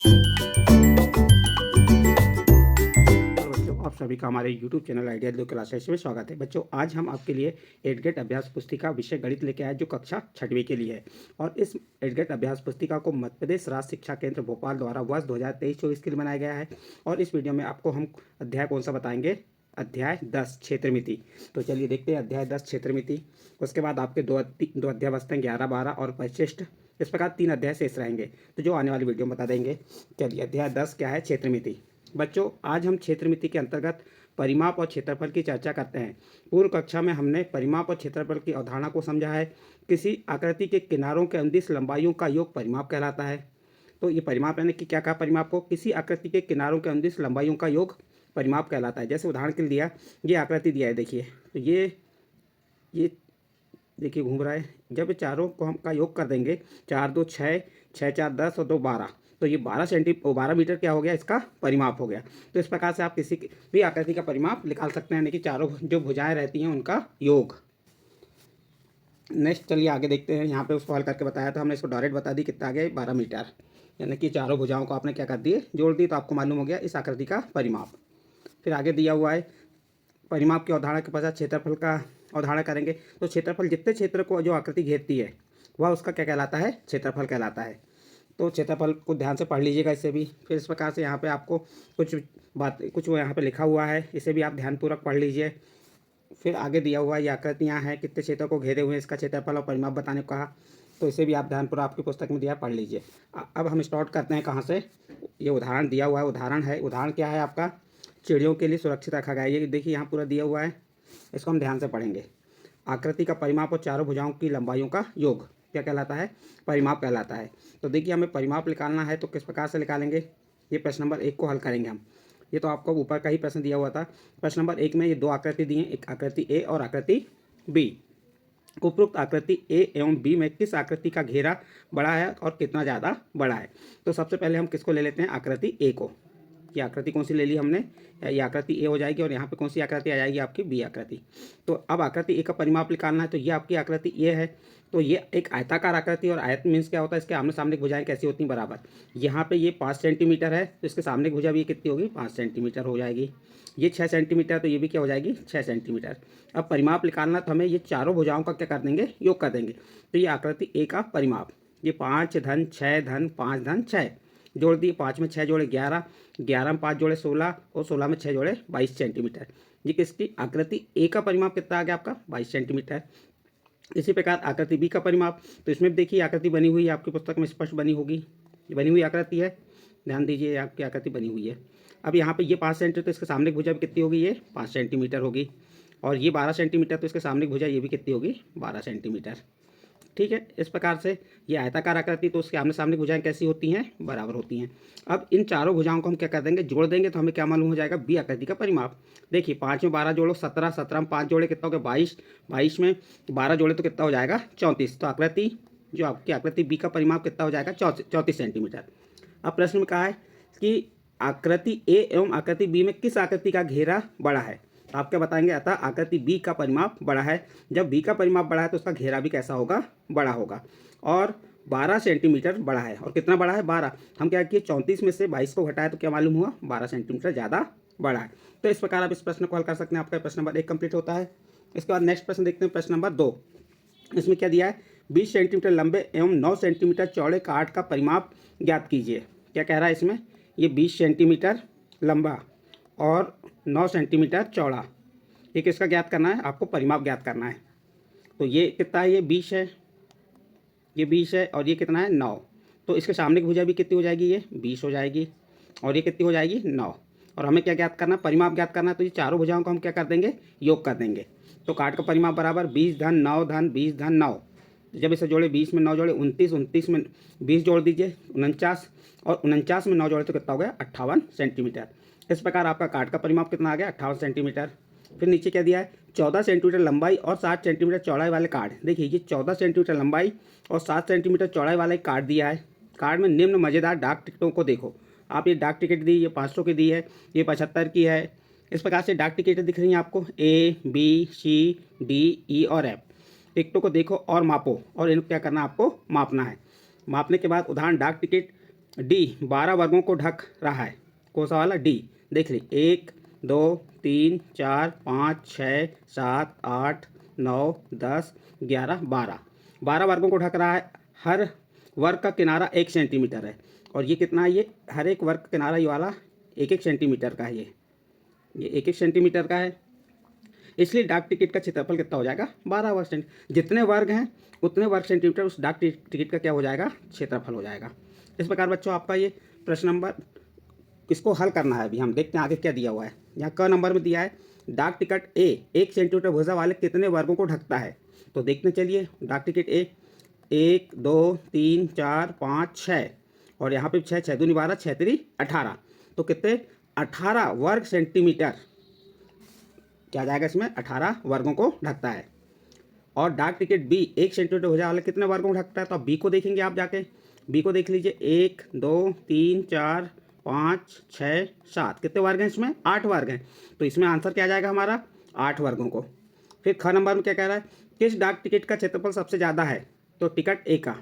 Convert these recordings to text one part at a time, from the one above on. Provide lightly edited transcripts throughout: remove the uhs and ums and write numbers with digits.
Hello बच्चों, आप सभी का हमारे YouTube चैनल आइडिया दो क्लासेस में स्वागत है। बच्चों, आज हम आपके लिए एडगेट अभ्यास पुस्तिका विषय गणित लेके आए जो कक्षा 6वीं के लिए है। और इस एडगेट अभ्यास पुस्तिका को मध्य प्रदेश राज्य शिक्षा केंद्र भोपाल द्वारा वर्ष 2023-24 के लिए बनाया गया है। और इस वीडियो में आपको हम अध्याय कौन सा बताएंगे? अध्याय 10 क्षेत्रमिति। तो चलिए देखते हैं अध्याय 10 क्षेत्रमिति। उसके बाद आपके दो अध्याय बचते हैं 11, 12 और परिशिष्ट। इस प्रकार 3 अध्याय शेष रहेंगे, तो जो आने वाली वीडियो में बता देंगे। चलिए अध्याय 10 क्या है? क्षेत्रमिति। बच्चों, आज हम क्षेत्रमिति के अंतर्गत परिमाप और क्षेत्रफल की चर्चा करते हैं। पूर्व कक्षा में हमने परिमाप और क्षेत्रफल की अवधारणा को समझा है। किसी आकृति के किनारों के अनुदिश लंबाइयों का योग परिमाप कहलाता है। तो ये परिमाप यानी कि क्या कहा? परिमाप को किसी आकृति के किनारों के अनुदिश लंबाइयों का योग परिमाप कहलाता है। जैसे उदाहरण के लिए दिया, ये आकृति दिया है, देखिए। तो ये देखिए घूम रहा है। जब चारों को हम का योग कर देंगे, 4 2 6, 6 4 10 और 2 12, तो ये 12 मीटर क्या हो गया? इसका परिमाप हो गया। तो इस प्रकार से आप किसी भी आकृति का परिमाप निकाल सकते हैं, यानी कि चारों जो भुजाएं रहती हैं उनका योग। नेक्स्ट चलिए आगे देखते हैं। यहाँ पे उसको हल करके बताया, तो हमने इसको डायरेक्ट बता दी कितना आ गया? 12 मीटर। यानी कि चारों भुजाओं को आपने क्या कर दिए? जोड़ दी, तो आपको मालूम हो गया इस आकृति का परिमाप। फिर आगे दिया हुआ है परिमाप की अवधारणा के पश्चात क्षेत्रफल का अवधारणा करेंगे। तो क्षेत्रफल जितने क्षेत्र को जो आकृति घेरती है वह उसका क्या कहलाता है? क्षेत्रफल कहलाता है। तो क्षेत्रफल को ध्यान से पढ़ लीजिएगा इसे भी। फिर इस प्रकार से यहाँ पे आपको कुछ यहाँ पे लिखा हुआ है, इसे भी आप ध्यानपूर्वक पढ़ लीजिए। फिर आगे दिया हुआ ये आकृतियाँ हैं, कितने क्षेत्र को घेरे हुए हैं, इसका क्षेत्रफल और परिमाप बताने को कहा। तो इसे भी आप ध्यानपूर्वक आपकी पुस्तक में दिया, पढ़ लीजिए। अब हम स्टार्ट करते हैं कहाँ से? ये उदाहरण दिया हुआ है, उदाहरण क्या है आपका? चिड़ियों के लिए सुरक्षित रखा गया है। ये देखिए यहाँ पूरा दिया हुआ है, इसको हम ध्यान से पढ़ेंगे। आकृति का परिमाप और चारों भुजाओं की लंबाइयों का योग क्या कहलाता है? परिमाप कहलाता है। तो देखिए हमें परिमाप निकालना है, तो किस प्रकार से निकालेंगे? ये प्रश्न नंबर 1 को हल करेंगे हम। ये तो आपको ऊपर का ही प्रश्न दिया हुआ था। प्रश्न नंबर 1 में ये 2 आकृति दी हैं, एक आकृति ए और आकृति बी। उपरोक्त आकृति ए एवं बी में किस आकृति का घेरा बड़ा है और कितना ज़्यादा बड़ा है? तो सबसे पहले हम किसको ले लेते हैं? आकृति ए को। ये आकृति कौन सी ले ली हमने? ये आकृति ए हो जाएगी, और यहाँ पे कौन सी आकृति आ जाएगी? आपकी बी आकृति। तो अब आकृति ए का परिमाप निकालना है, तो ये आपकी आकृति ए है। तो ये एक आयताकार आकृति, और आयत मीन्स क्या होता है? इसके आमने सामने की भुजाएं कैसी होती हैं? बराबर। यहाँ पे ये 5 सेंटीमीटर है, तो इसके सामने की भुजा भी कितनी होगी? 5 सेंटीमीटर हो जाएगी। ये 6 सेंटीमीटर, तो ये भी क्या हो जाएगी? 6 सेंटीमीटर। अब परिमाप निकालना, तो हमें ये चारों भुजाओं का क्या कर देंगे? योग कर देंगे। तो ये आकृति ए का परिमाप, ये 5 धन 6 धन 5 धन 6 जोड़ दिए। 5 में 6 जोड़े 11, 11 में 5 जोड़े 16, और 16 में 6 जोड़े 22 सेंटीमीटर। ये किसकी? आकृति ए का परिमाप कितना आ गया आपका? 22 सेंटीमीटर। इसी प्रकार आकृति बी का परिमाप, तो इसमें भी देखिए आकृति बनी हुई है, आपकी पुस्तक में स्पष्ट बनी होगी। ये बनी हुई आकृति है, ध्यान दीजिए, आपकी आकृति बनी हुई है। अब यहाँ पे ये 5 सेंटीमीटर, तो इसके सामने की भुजा भी कितनी होगी? ये 5 सेंटीमीटर होगी। और ये 12 सेंटीमीटर, तो इसके सामने की भुजा ये भी कितनी होगी? 12 सेंटीमीटर। ठीक है। इस प्रकार से ये आयताकार आकृति, तो उसके आमने सामने भुजाएं कैसी होती हैं? बराबर होती हैं। अब इन चारों भुजाओं को हम क्या कर देंगे? जोड़ देंगे, तो हमें क्या मालूम हो जाएगा? बी आकृति का परिमाप। देखिए 5 में 12 जोड़ो 17, 17 में 5 जोड़े कितना हो गया? 22, 22 में 12 जोड़े तो कितना हो जाएगा? 34। तो आकृति जो आपकी आकृति बी का परिमाप कितना हो जाएगा? 34 सेंटीमीटर। अब प्रश्न में कहा है कि आकृति ए एवं आकृति बी में किस आकृति का घेरा बड़ा है? आप क्या बताएंगे? अतः आकृति बी का परिमाप बड़ा है। जब बी का परिमाप बड़ा है तो उसका घेरा भी कैसा होगा? बड़ा होगा। और 12 सेंटीमीटर बड़ा है। और कितना बड़ा है? 12। हम क्या किए? 34 में से 22 को घटाए, तो क्या मालूम हुआ? 12 सेंटीमीटर ज़्यादा बड़ा है। तो इस प्रकार आप इस प्रश्न को हल कर सकते हैं। आपका प्रश्न नंबर 1 कंप्लीट होता है। इसके बाद नेक्स्ट प्रश्न देखते हैं, प्रश्न नंबर 2। इसमें क्या दिया है? 20 सेंटीमीटर लंबे एवं 9 सेंटीमीटर चौड़े काठ का परिमाप ज्ञात कीजिए। क्या कह रहा है इसमें? ये 20 सेंटीमीटर लंबा और 9 सेंटीमीटर चौड़ा, ये किसका ज्ञात करना है? आपको परिमाप ज्ञात करना है। तो ये कितना है? ये 20 है, ये 20 है, और ये कितना है? 9। तो इसके सामने की भुजा भी कितनी हो जाएगी? ये 20 हो जाएगी, और ये कितनी हो जाएगी? 9। और हमें क्या ज्ञात करना है? परिमाप ज्ञात करना है। तो ये चारों भुजाओं को हम क्या कर देंगे? योग कर देंगे। तो काट का परिमाप बराबर 20 धन 9 धन 20 धन 9। जब इसे जोड़े, 20 में 9 जोड़े 29, 29 में 20 जोड़ दीजिए 49, और 49 में 9 जोड़े तो कितना हो गया? 58 सेंटीमीटर। इस प्रकार आपका काट का परिमाप कितना आ गया? 58 सेंटीमीटर। फिर नीचे क्या दिया है? 14 सेंटीमीटर लंबाई और 60 सेंटीमीटर चौड़ाई वाले कार्ड। देखिए ये 14 सेंटीमीटर लंबाई और 7 सेंटीमीटर चौड़ाई वाला एक कार्ड दिया है। कार्ड में निम्न मज़ेदार डाक टिकटों को देखो। आप ये डाक टिकट दी, ये 500 की दी है, ये 75 की है। इस प्रकार से डाक टिकट दिख रही हैं आपको, A B C D E और एफ। टिकटों को देखो और मापो, और इनको क्या करना है? आपको मापना है। मापने के बाद उदाहरण डाक टिकट डी 12 वर्गों को ढक रहा है। कौन सा वाला? डी। देख ली, 1 2 3 4 5 6 7 8 9 10 11 12 12 वर्गों को ढक रहा है। हर वर्ग का किनारा 1 सेंटीमीटर है। और ये कितना है? ये हर एक वर्ग का किनारा ये वाला 1 सेंटीमीटर का है। ये 1 सेंटीमीटर का है। इसलिए डाक टिकट का क्षेत्रफल कितना हो जाएगा? 12 वर्ग सेंटीमीटर। जितने वर्ग हैं उतने वर्ग सेंटीमीटर उस डाक टिकट का क्या हो जाएगा? क्षेत्रफल हो जाएगा। इस प्रकार बच्चों आपका ये प्रश्न नंबर, इसको हल करना है। अभी हम देखते हैं आगे क्या दिया हुआ है। यहाँ क नंबर में दिया है डाक टिकट ए 1 सेंटीमीटर भुजा वाले कितने वर्गों को ढकता है। तो देखते चलिए, डाक टिकट ए 1 2 3 4 5 6 और यहाँ पे 6 6 दूनी 12 6 3 18। तो कितने? 18 वर्ग सेंटीमीटर क्या जाएगा इसमें? 18 वर्गों को ढकता है। और डाक टिकट बी 1 सेंटीमीटर भुजा वाले कितने वर्गों को ढकता है। तो अब बी को देखेंगे आप जाके। बी को देख लीजिए, 1 2 3 4 5 6 7 कितने वर्ग हैं इसमें? 8 वर्ग हैं। तो इसमें आंसर क्या आ जाएगा हमारा? 8 वर्गों को। फिर ख नंबर में क्या कह रहा है? किस डाक टिकट का क्षेत्रफल सबसे ज़्यादा है। तो टिकट ए का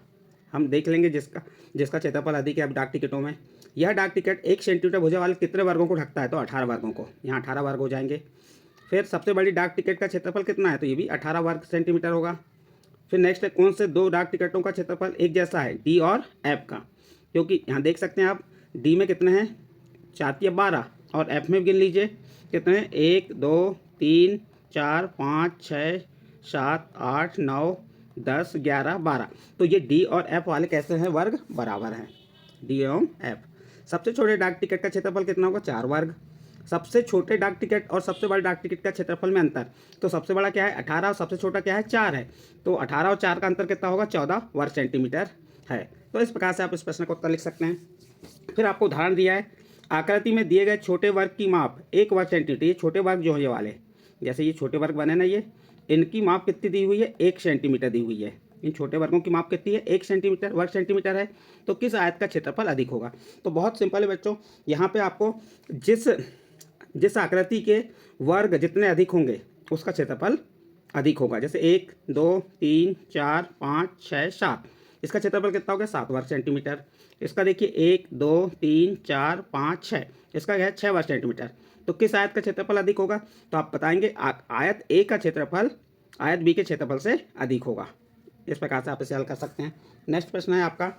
हम देख लेंगे, जिसका क्षेत्रफल अधिक है अब डाक टिकटों में। यह डाक टिकट 1 सेंटीमीटर भुजा वाले कितने वर्गों को ढकता है। तो 18 वर्गों को। यहाँ 18 वर्ग हो जाएंगे। फिर सबसे बड़ी डाक टिकट का क्षेत्रफल कितना है। तो ये भी 18 वर्ग सेंटीमीटर होगा। फिर नेक्स्ट है, कौन से दो डाक टिकटों का क्षेत्रफल एक जैसा है। डी और एफ का। क्योंकि यहाँ देख सकते हैं आप, डी में कितने हैं? 4 या 12 और एफ में गिन लीजिए कितने हैं? 1 2 3 4 5 6 7 8 9 10 11 12। तो ये डी और एफ वाले कैसे हैं? वर्ग बराबर हैं, डी एवं एफ। सबसे छोटे डाक टिकट का क्षेत्रफल कितना होगा? 4 वर्ग। सबसे छोटे डाक टिकट और सबसे बड़े डाक टिकट का क्षेत्रफल में अंतर। तो सबसे बड़ा क्या है? 18 और सबसे छोटा क्या है? 4 है। तो 18 और 4 का अंतर कितना होगा? 14 वर्ग सेंटीमीटर है। तो इस प्रकार से आप इस प्रश्न को उत्तर लिख सकते हैं। फिर आपको उदाहरण दिया है, आकृति में दिए गए छोटे वर्ग की माप 1 वर्ग सेंटीमीटर। ये छोटे वर्ग जो है ये वाले, जैसे ये छोटे वर्ग बने ना, ये इनकी माप कितनी दी हुई है? 1 सेंटीमीटर दी हुई है। इन छोटे वर्गों की माप कितनी है? 1 सेंटीमीटर वर्ग सेंटीमीटर है। तो किस आयत का क्षेत्रफल अधिक होगा? तो बहुत सिंपल है बच्चों। यहाँ पे आपको जिस आकृति के वर्ग जितने अधिक होंगे उसका क्षेत्रफल अधिक होगा। जैसे 1 2 3 4 5 6 7, इसका क्षेत्रफल कितना हो गया? 7 वर्ग सेंटीमीटर। इसका देखिए 1 2 3 4 5 6, इसका क्या है? 6 वर्ग सेंटीमीटर। तो किस आयत का क्षेत्रफल अधिक होगा? तो आप बताएंगे आयत ए का क्षेत्रफल आयत बी के क्षेत्रफल से अधिक होगा। इस प्रकार से आप इसे हल कर सकते हैं। नेक्स्ट प्रश्न है आपका,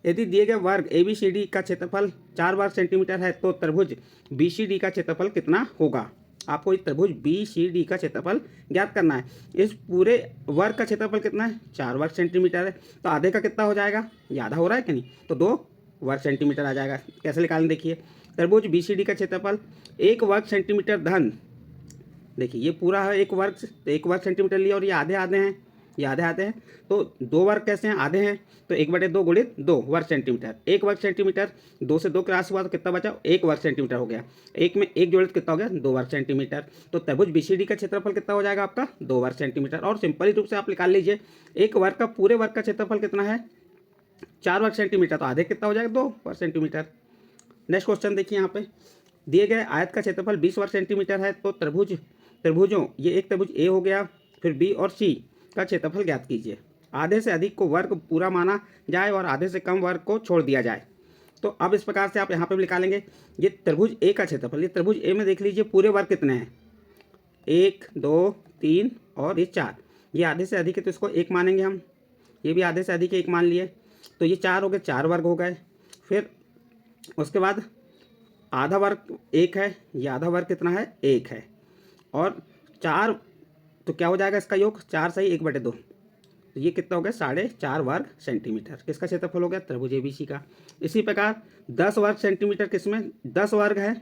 यदि दिए गए वर्ग ए बी सी डी का क्षेत्रफल 4 वर्ग सेंटीमीटर है तो त्रिभुज बी सी डी का क्षेत्रफल कितना होगा। आपको इस त्रिभुज बी सी डी का क्षेत्रफल ज्ञात करना है। इस पूरे वर्ग का क्षेत्रफल कितना है? 4 वर्ग सेंटीमीटर है। तो आधे का कितना हो जाएगा? ये आधा हो रहा है कि नहीं? तो 2 वर्ग सेंटीमीटर आ जाएगा। कैसे निकालें? देखिए, त्रिभुज बी सी डी का क्षेत्रफल 1 वर्ग सेंटीमीटर धन, देखिए ये पूरा है 1 वर्ग, तो 1 वर्ग सेंटीमीटर लिया और ये आधे आधे हैं, ये आधे आधे हैं। तो 2 वर्ग कैसे हैं? आधे हैं। तो 1/2 गुणित 2 वर्ग सेंटीमीटर। 1 वर्ग सेंटीमीटर, 2 से 2 क्रॉस हुआ तो कितना बचा? 1 वर्ग सेंटीमीटर हो गया। 1 में 1 जोड़े तो कितना हो गया? 2 वर्ग सेंटीमीटर। तो त्रिभुज बीसीडी का क्षेत्रफल कितना हो जाएगा आपका? 2 वर्ग सेंटीमीटर। और सिंपल रूप से आप निकाल लीजिए, 1 वर्ग का पूरे वर्ग का क्षेत्रफल कितना है? 4 वर्ग सेंटीमीटर। तो आधे कितना हो जाएगा? 2 वर्ग सेंटीमीटर। नेक्स्ट क्वेश्चन देखिए, यहाँ पे दिए गए आयत का क्षेत्रफल 20 वर्ग सेंटीमीटर है। तो त्रिभुजों, ये एक त्रिभुज ए हो गया, फिर बी और सी का क्षेत्रफल ज्ञात कीजिए। आधे से अधिक को वर्ग पूरा माना जाए और आधे से कम वर्ग को छोड़ दिया जाए। तो अब इस प्रकार से आप यहाँ पे भी निकालेंगे, ये त्रिभुज ए का क्षेत्रफल। ये त्रिभुज ए में देख लीजिए पूरे वर्ग कितने हैं? 1 2 3 और ये 4। ये आधे से अधिक है तो इसको 1 मानेंगे हम। ये भी आधे से अधिक है, 1 मान लिए। तो ये 4 हो गए, 4 वर्ग हो गए। फिर उसके बाद आधा वर्ग 1 है, ये आधा वर्ग कितना है? 1 है। और 4, तो क्या हो जाएगा इसका योग? 4 सही 1/2। तो ये कितना हो गया? 4.5 वर्ग सेंटीमीटर। किसका क्षेत्रफल हो गया? त्रिभुज एबीसी का। इसी प्रकार 10 वर्ग सेंटीमीटर किसमें? 10 वर्ग है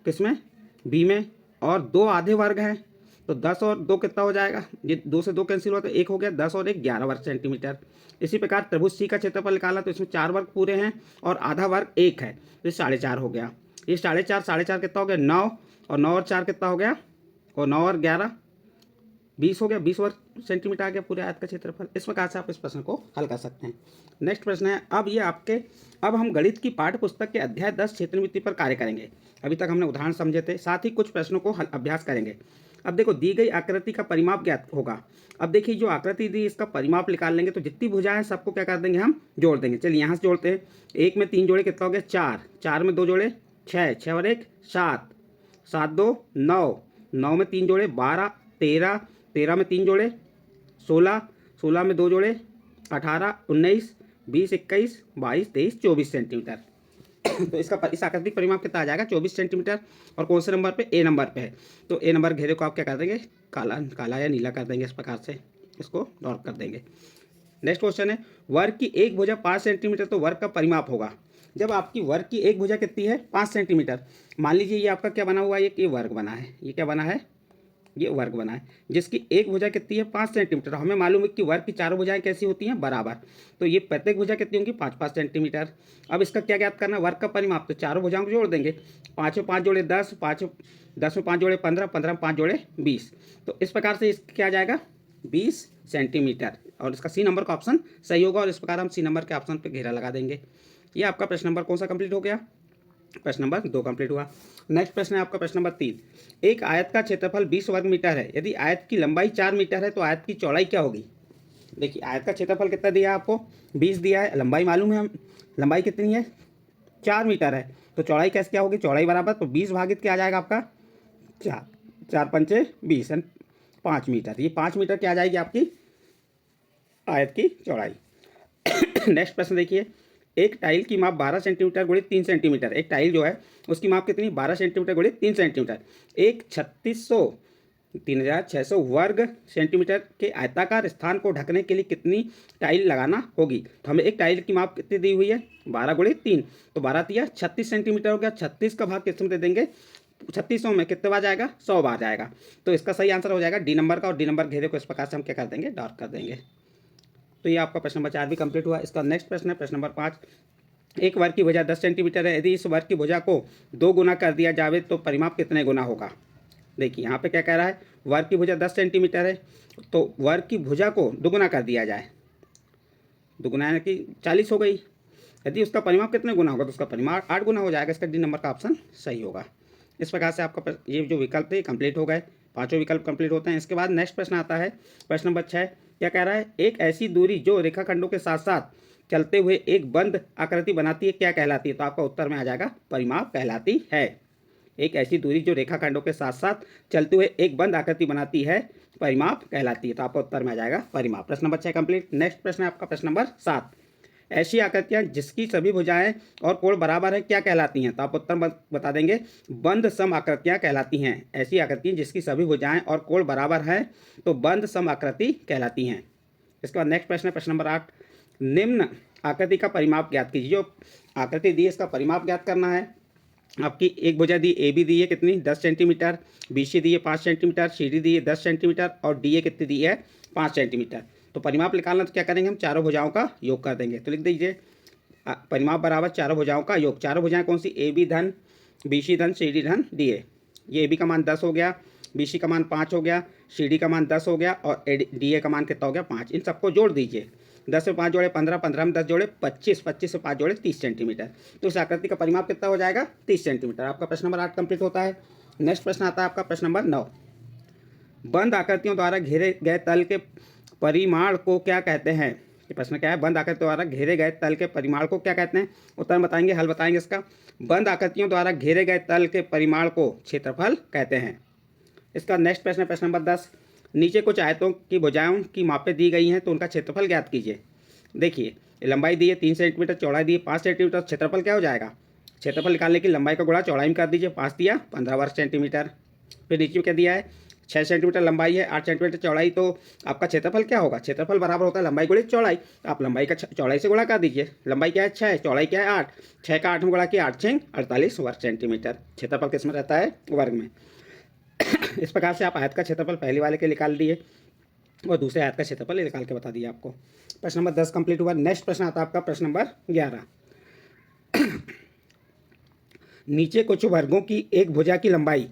किसमें? बी में। और 2 आधे वर्ग हैं, तो 10 और 2 कितना हो जाएगा? ये 2 से 2 कैंसिल हुआ तो 1 हो गया। 10 और 1 11 वर्ग सेंटीमीटर। इसी प्रकार त्रिभुज सी का क्षेत्रफल निकाला तो इसमें 4 वर्ग पूरे हैं और आधा वर्ग 1 है, तो ये 4.5 हो गया। ये 4.5 कितना हो गया? 9, और 9 और 4 कितना हो गया? और 9 और 11 20 हो गया। 20 वर्ग सेंटीमीटर आ गया पूरे आयत का क्षेत्रफल। इस प्रकार से आप इस प्रश्न को हल कर सकते हैं। नेक्स्ट प्रश्न है, अब हम गणित की पाठ्य पुस्तक के अध्याय 10 क्षेत्रमिति पर कार्य करेंगे। अभी तक हमने उदाहरण समझे थे, साथ ही कुछ प्रश्नों को अभ्यास करेंगे। अब देखो दी गई आकृति का परिमाप ज्ञात होगा। अब देखिए जो आकृति दी इसका परिमाप निकाल लेंगे, तो जितनी भुजा है सबको क्या कर देंगे हम जोड़ देंगे। चलिए यहाँ से जोड़ते हैं। एक में 3 जोड़े कितना हो गया 4, 4 में 2 जोड़े 6, 6 और 1 7, 7 2 9, 9 में 3 जोड़े 12, 13, 13 में 3 जोड़े 16, 16 में 2 जोड़े 18, 19, 20, 21, 22, 23, 24 सेंटीमीटर। तो इसका इस आकृति परिमाप कितना आ जाएगा 24 सेंटीमीटर। और कौन से नंबर पे, ए नंबर पे है। तो ए नंबर घेरे को आप क्या कर देंगे, काला काला या नीला कर देंगे। इस प्रकार से इसको डॉट कर देंगे। नेक्स्ट क्वेश्चन है, वर्ग की एक भुजा 5 सेंटीमीटर तो वर्ग का परिमाप होगा। जब आपकी वर्ग की एक भुजा कितनी है 5 सेंटीमीटर, मान लीजिए ये आपका क्या बना हुआ है, ये वर्ग बना है, ये क्या बना है, ये वर्ग बना है, जिसकी एक भुजा कितनी है 5 सेंटीमीटर। हमें मालूम है कि वर्ग की चारों भुजाएं कैसी होती हैं, बराबर। तो ये प्रत्येक भुजा कितनी होंगी 5-5 सेंटीमीटर। अब इसका क्या ज्ञात करना है, वर्ग का परिमाप। तो चारों भुजाओं को जोड़ देंगे। 5 में 5 जोड़े 10, 10 में 5 जोड़े 15, 15 में 5 जोड़े 20। तो इस प्रकार से इसका क्या आ जाएगा 20 सेंटीमीटर। और इसका सी नंबर का ऑप्शन सही होगा। और इस प्रकार हम सी नंबर के ऑप्शन पर घेरा लगा देंगे। ये आपका प्रश्न नंबर कौन सा कंप्लीट हो गया, प्रश्न नंबर 2 कंप्लीट हुआ। नेक्स्ट प्रश्न है आपका प्रश्न नंबर 3। एक आयत का क्षेत्रफल 20 वर्ग मीटर है। यदि आयत की लंबाई 4 मीटर है तो आयत की चौड़ाई क्या होगी। देखिए आयत का क्षेत्रफल कितना दिया है आपको 20 दिया है, लंबाई मालूम है, हम लंबाई कितनी है 4 मीटर है। तो चौड़ाई कैसे क्या होगी, चौड़ाई बराबर तो 20 भागित क्या आ जाएगा आपका 4, 4 पंचे 20 एंड 5 मीटर। ये 5 मीटर क्या आ जाएगी आपकी आयत की चौड़ाई। नेक्स्ट प्रश्न देखिए, एक टाइल की माप 12 सेंटीमीटर गुणित 3 सेंटीमीटर। एक टाइल जो है उसकी माप कितनी 12 सेंटीमीटर गुणित 3 सेंटीमीटर। एक 3600 वर्ग सेंटीमीटर के आयताकार स्थान को ढकने के लिए कितनी टाइल लगाना होगी। तो हमें एक टाइल की माप कितनी दी हुई है 12 गुणित 3, तो 12 दिया 36 सेंटीमीटर हो गया। 36 का भाग किस में दे देंगे 3600 में कितने बार जाएगा 100 बार जाएगा। तो इसका सही आंसर हो जाएगा डी नंबर का। और डी नंबर घेरे को इस प्रकार से हम क्या कर देंगे डॉट कर देंगे। तो ये आपका प्रश्न नंबर 4 भी कंप्लीट हुआ। इसका नेक्स्ट प्रश्न है प्रश्न नंबर 5। एक वर्ग की भुजा 10 सेंटीमीटर है। यदि इस वर्ग की भुजा को 2 गुना कर दिया जाए तो परिमाप कितने गुना होगा। देखिए यहाँ पे क्या कह रहा है, वर्ग की भुजा 10 सेंटीमीटर है तो वर्ग की भुजा को 2 गुना कर दिया जाए, 2 गुना यानी कि 40 हो गई। यदि उसका परिमाप कितने गुना होगा तो उसका परिमाप 8 गुना हो जाएगा। इसका डी नंबर का ऑप्शन सही होगा। इस प्रकार से आपका ये जो विकल्प है कंप्लीट हो गए, पांचों विकल्प कंप्लीट होते हैं। इसके बाद नेक्स्ट प्रश्न आता है प्रश्न नंबर 6। क्या कह रहा है, एक ऐसी दूरी जो रेखाखंडों के साथ साथ चलते हुए एक बंद आकृति बनाती है क्या कहलाती है। तो आपका उत्तर में आ जाएगा परिमाप कहलाती है। एक ऐसी दूरी जो रेखाखंडों के साथ साथ चलते हुए एक बंद आकृति बनाती है परिमाप कहलाती है। तो आपका उत्तर में आ जाएगा परिमाप। प्रश्न नंबर 6 कंप्लीट। नेक्स्ट प्रश्न है आपका प्रश्न नंबर 7। ऐसी आकृतियां जिसकी सभी भुजाएं और कोण बराबर है क्या कहलाती हैं। तो आप उत्तर बता देंगे बंद सम आकृतियां कहलाती हैं। ऐसी आकृतियां जिसकी सभी भुजाएं और कोण बराबर हैं तो बंद सम आकृति कहलाती हैं। इसके बाद नेक्स्ट प्रश्न है प्रश्न नंबर 8। निम्न आकृति का परिमाप ज्ञात कीजिए। जो आकृति दी है इसका परिमाप ज्ञात करना है। आपकी एक भुजा दी ए बी दी है कितनी 10 सेंटीमीटर, बी सी दी है 5 सेंटीमीटर, सी डी दी है 10 सेंटीमीटर और डी ए कितनी दी है 5 सेंटीमीटर। तो परिमाप निकालना तो क्या करेंगे हम चारों भुजाओं का योग कर देंगे। तो लिख दीजिए परिमाप बराबर चारों भुजाओं का योग। चारों भुजाएं कौन सी, ए बी धन बी सी धन सी डी धन डी ए। ये ए बी का मान 10 हो गया, बी सी का मान 5 हो गया, सी डी का मान 10 हो गया और डी ए का मान कितना हो गया 5। इन सबको जोड़ दीजिए। 10 में 5 जोड़े 15, 15 में 10 जोड़े 25, 25 से 5 जोड़े 30 सेंटीमीटर। तो इस आकृति का परिमाप कितना हो जाएगा 30 सेंटीमीटर। आपका प्रश्न नंबर 8 कंप्लीट होता है। नेक्स्ट प्रश्न आता है आपका प्रश्न नंबर 9। बंद आकृतियों द्वारा घेरे गए तल के परिमाण को क्या कहते हैं। ये प्रश्न क्या है, बंद आकृतियों द्वारा घेरे गए तल के परिमाण को क्या कहते हैं। उत्तर बताएंगे, हल बताएंगे इसका। बंद आकृतियों द्वारा घेरे गए तल के परिमाण को क्षेत्रफल कहते हैं। इसका नेक्स्ट प्रश्न है प्रश्न नंबर 10। नीचे कुछ आयतों की भुजाओं की मापें दी गई हैं तो उनका क्षेत्रफल ज्ञात कीजिए। देखिए लंबाई दी है 3 सेंटीमीटर, चौड़ाई दी है 5 सेंटीमीटर, क्षेत्रफल क्या हो जाएगा, क्षेत्रफल निकालने की लंबाई का गुणा चौड़ाई में कर दीजिए। 5 दिया 15 वर्ग सेंटीमीटर। फिर नीचे में क्या दिया है 6 सेंटीमीटर लंबाई है, 8 सेंटीमीटर चौड़ाई। तो आपका क्षेत्रफल क्या होगा, क्षेत्रफल बराबर होता है लंबाई गुणित चौड़ाई। आप लंबाई का चौड़ाई से गुणा कर दीजिए। लंबाई क्या है 6, चौड़ाई क्या है 8, 6 का 8 में गुणा किया 8 6 48 वर्ग सेंटीमीटर। क्षेत्रफल किस में रहता है वर्ग में। इस प्रकार से आप आयत का क्षेत्रफल पहले वाले के निकाल दिए और दूसरे आयत का क्षेत्रफल निकाल के बता दिया आपको। प्रश्न नंबर 10 कंप्लीट हुआ। नेक्स्ट प्रश्न आता है आपका प्रश्न नंबर 11। नीचे कुछ वर्गों की एक भुजा की लंबाई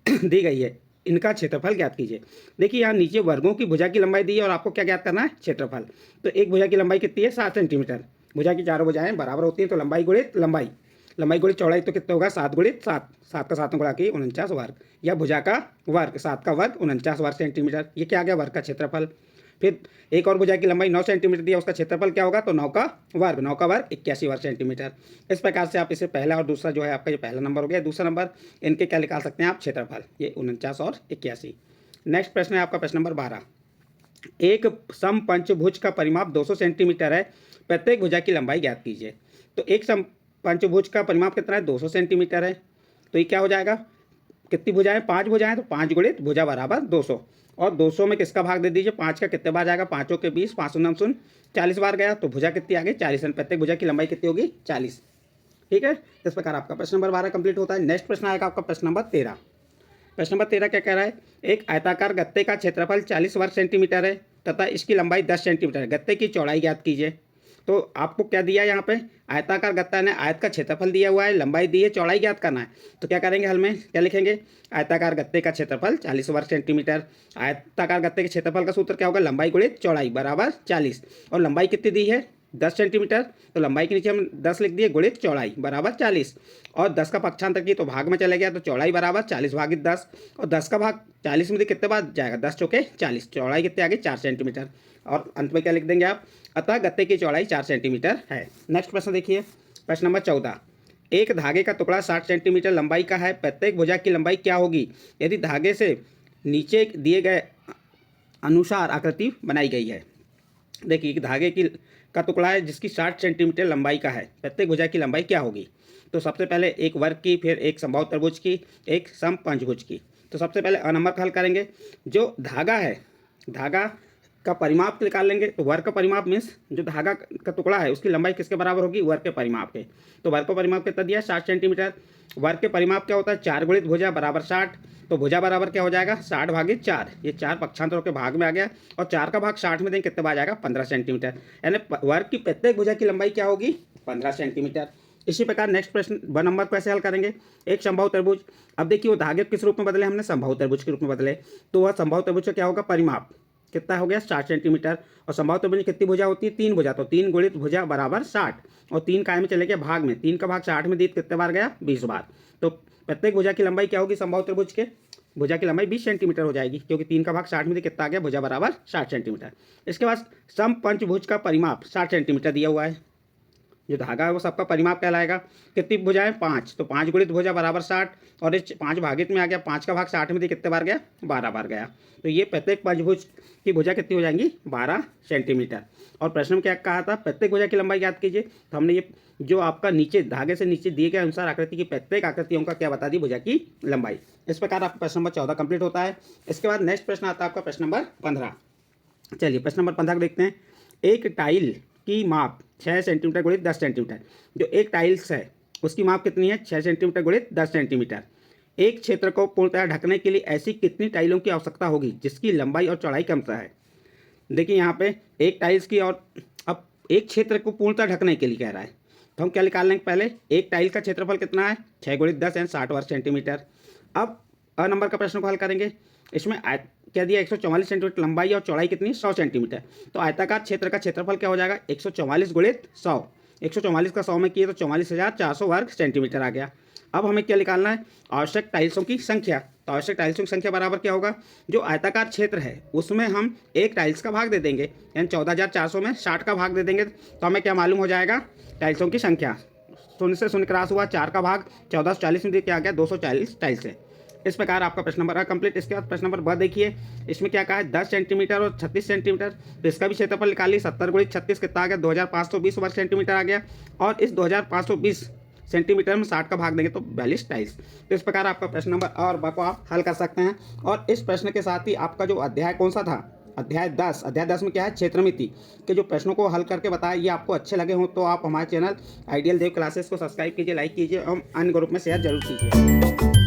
दी गई है, इनका क्षेत्रफल ज्ञात कीजिए। देखिए यहाँ नीचे वर्गों की भुजा की लंबाई दी है और आपको क्या ज्ञात करना है क्षेत्रफल। तो एक भुजा की लंबाई कितनी है 7 सेंटीमीटर। भुजा की चारों भुजाएं बराबर होती हैं तो लंबाई गुणित लंबाई लंबाई गुणित चौड़ाई तो कितना होगा 7 गुणित 7, 7 का 7 में गुणा की 49 वर्ग, या भुजा का वर्ग 7 का वर्ग 49 वर्ग सेंटीमीटर। ये क्या आ गया वर्ग का क्षेत्रफल। फिर एक और भुजा की लंबाई 9 सेंटीमीटर दिया, उसका क्षेत्रफल क्या होगा तो 9 का वर्ग 81 वर्ग सेंटीमीटर। इस प्रकार से आप इसे पहला और दूसरा जो है आपका, ये पहला नंबर हो गया, दूसरा नंबर इनके क्या निकाल सकते हैं आप क्षेत्रफल, ये 49 और 81। नेक्स्ट प्रश्न है आपका प्रश्न नंबर 12। एक समपंचभुज का परिमाप 200 सेंटीमीटर है, प्रत्येक भुजा की लंबाई ज्ञात कीजिए। तो एक समपंचभुज का परिमाप कितना है 200 सेंटीमीटर है, तो ये क्या हो जाएगा, कितनी भुजाएं 5 भुजाएं, तो 5 गुणित भुजा बराबर 200, और 200 में किसका भाग दे दीजिए 5 का, कितने बार जाएगा 5 के 20, 5 9 सुन 40 बार गया, तो भुजा कितनी आ गई 40, प्रत्येक भुजा की लंबाई कितनी होगी 40। ठीक है, इस प्रकार आपका प्रश्न नंबर 12 कंप्लीट होता है। नेक्स्ट प्रश्न आएगा आपका प्रश्न नंबर 13। प्रश्न नंबर 13 क्या कह रहा है, एक आयताकार गत्ते का क्षेत्रफल 40 वर्ग सेंटीमीटर है तथा इसकी लंबाई 10 सेंटीमीटर है, गत्ते की चौड़ाई ज्ञात कीजिए। तो आपको क्या दिया है यहाँ पे, आयताकार गत्ता ने आयत का क्षेत्रफल दिया हुआ है, लंबाई दी है, चौड़ाई ज्ञात करना है। तो क्या करेंगे, हल में क्या लिखेंगे, आयताकार गत्ते का क्षेत्रफल 40 वर्ग सेंटीमीटर। आयताकार गत्ते के क्षेत्रफल का सूत्र क्या होगा, लंबाई गुणित चौड़ाई बराबर 40, और लंबाई कितनी दी है 10 सेंटीमीटर, तो लंबाई के नीचे हम 10 लिख दिए, गुणित चौड़ाई बराबर 40, और 10 का पक्षांतर की तो भाग में चले गया, तो चौड़ाई बराबर 40 भागित 10, और 10 का भाग 40 में कितने बार जाएगा 10 चौके 40, चौड़ाई कितने आ गई 4 सेंटीमीटर, और अंत में क्या लिख देंगे आप, अतः गत्ते की चौड़ाई 4 सेंटीमीटर है। नेक्स्ट प्रश्न देखिए, प्रश्न नंबर 14। एक धागे का टुकड़ा 60 सेंटीमीटर लंबाई का है, प्रत्येक भुजा की लंबाई क्या होगी यदि धागे से नीचे दिए गए अनुसार आकृति बनाई गई है। देखिए एक धागे का टुकड़ा है जिसकी 60 सेंटीमीटर लंबाई का है, प्रत्येक भुजा की लंबाई क्या होगी। तो सबसे पहले एक वर्ग की, फिर एक समबाहु त्रिभुज की, एक समपंचभुज की। तो सबसे पहले अ नंबर का हल करेंगे, जो धागा है, धागा का परिमाप निकाल लेंगे। तो वर्ग का परिमाप मीन्स जो धागा का टुकड़ा है उसकी लंबाई किसके बराबर होगी, वर्ग के परिमाप के। तो वर्ग का परिमाप कितना दिया 60 सेंटीमीटर, वर्ग के परिमाप क्या होता है 4 गुणित भुजा बराबर 60, तो भुजा बराबर क्या हो जाएगा 60 भागित 4, ये 4 पक्षांतरों के भाग में आ गया, और 4 का भाग 60 में देंगे कितने बार जाएगा 15 सेंटीमीटर, यानी वर्ग की प्रत्येक भुजा की लंबाई क्या होगी 15 सेंटीमीटर। इसी प्रकार नेक्स्ट प्रश्न ब नंबर को ऐसे हल करेंगे, एक समबाहु त्रिभुज। अब देखिए वो धागे किस रूप में बदले, हमने समबाहु त्रिभुज के रूप में बदले, तो वह समबाहु त्रिभुज का क्या होगा परिमाप कितना हो गया 60 सेंटीमीटर, और समबाहु त्रिभुज में कितनी भुजा होती है 3 भुजा, तो 3 गुणित भुजा बराबर 60, और 3 काय में चले गए भाग में, 3 का भाग 60 में दी कितने बार गया 20 बार, तो प्रत्येक भुजा की लंबाई क्या होगी समबाहु त्रिभुज के, भुजा की लंबाई 20 सेंटीमीटर हो जाएगी, क्योंकि 3 का भाग 60 में दी कितना आ गया भुजा बराबर 60 सेंटीमीटर। इसके बाद समपंचभुज का परिमाप 60 सेंटीमीटर दिया हुआ है, जो धागा है वो सबका परिमाप कहलाएगा। कितनी भुजाएं 5, तो 5 गुणित भुजा बराबर 60, और इस 5 भागित में आ गया, 5 का भाग 60 में दी कितने बार गया 12 बार गया, तो ये प्रत्येक पंचभुज की भुजा कितनी हो जाएंगी 12 सेंटीमीटर। और प्रश्न में क्या कहा था, प्रत्येक भुजा की लंबाई ज्ञात कीजिए, तो हमने ये जो आपका नीचे धागे से नीचे दिए गए अनुसार आकृति की प्रत्येक आकृतियों का क्या बता दी भुजा की लंबाई। इस प्रकार आपका प्रश्न नंबर 14 कंप्लीट होता है। इसके बाद नेक्स्ट प्रश्न आता है आपका प्रश्न नंबर 15। चलिए प्रश्न नंबर 15 को देखते हैं। एक टाइल की माप 6 सेंटीमीटर गुणित 10 सेंटीमीटर, जो एक टाइल्स है उसकी माप कितनी है 6 सेंटीमीटर गुणित 10 सेंटीमीटर। एक क्षेत्र को पूर्णतः ढकने के लिए ऐसी कितनी टाइलों की आवश्यकता होगी जिसकी लंबाई और चौड़ाई क्रमशः है। देखिए यहाँ पे एक टाइल्स की, और अब एक क्षेत्र को पूर्णतः ढकने के लिए कह रहा है, तो हम क्या निकाल लेंगे, पहले एक टाइल का क्षेत्रफल कितना है 6 गुणित 10 यानी 60 वर्ग सेंटीमीटर। अब अ नंबर का प्रश्न को हल करेंगे, इसमें क्या दिया 144 सेंटीमीटर लंबाई और चौड़ाई कितनी 100 सेंटीमीटर, तो आयताकार क्षेत्र का क्षेत्रफल क्या हो जाएगा 144 गुणित 100, 144 का 100 में किए तो 44,400 वर्ग सेंटीमीटर आ गया। अब हमें क्या निकालना है, आवश्यक टाइल्सों की संख्या, तो आवश्यक टाइल्सों की संख्या बराबर क्या होगा, जो आयताकार क्षेत्र है उसमें हम एक टाइल्स का भाग दे देंगे, यानी 14,400 में 60 का भाग दे देंगे, तो हमें क्या मालूम हो जाएगा टाइल्सों की संख्या, शून्य से शून्य क्रॉस हुआ, 4 का भाग 1440 में क्या आ गया 240 टाइल्स है। इस प्रकार आपका प्रश्न नंबर कंप्लीट। इसके बाद प्रश्न नंबर ब देखिए, इसमें क्या कहा है 10 सेंटीमीटर और 36 सेंटीमीटर, तो इसका भी क्षेत्रफल निकालिए, 70 गुणित 36 कितना आ गया 2520 वर्ग सेंटीमीटर आ गया, और इस 2520 सेंटीमीटर में 60 का भाग देंगे तो 42 टाइल्स। तो इस प्रकार आपका प्रश्न नंबर अ और ब को आप हल कर सकते हैं। और इस प्रश्न के साथ ही आपका जो अध्याय कौन सा था, अध्याय 10 में क्या है क्षेत्रमिति के जो प्रश्नों को हल करके बताया, ये आपको अच्छे लगे हों तो आप हमारे चैनल आइडियल देव क्लासेस को सब्सक्राइब कीजिए, लाइक कीजिए और अन्य ग्रुप में शेयर जरूर कीजिए।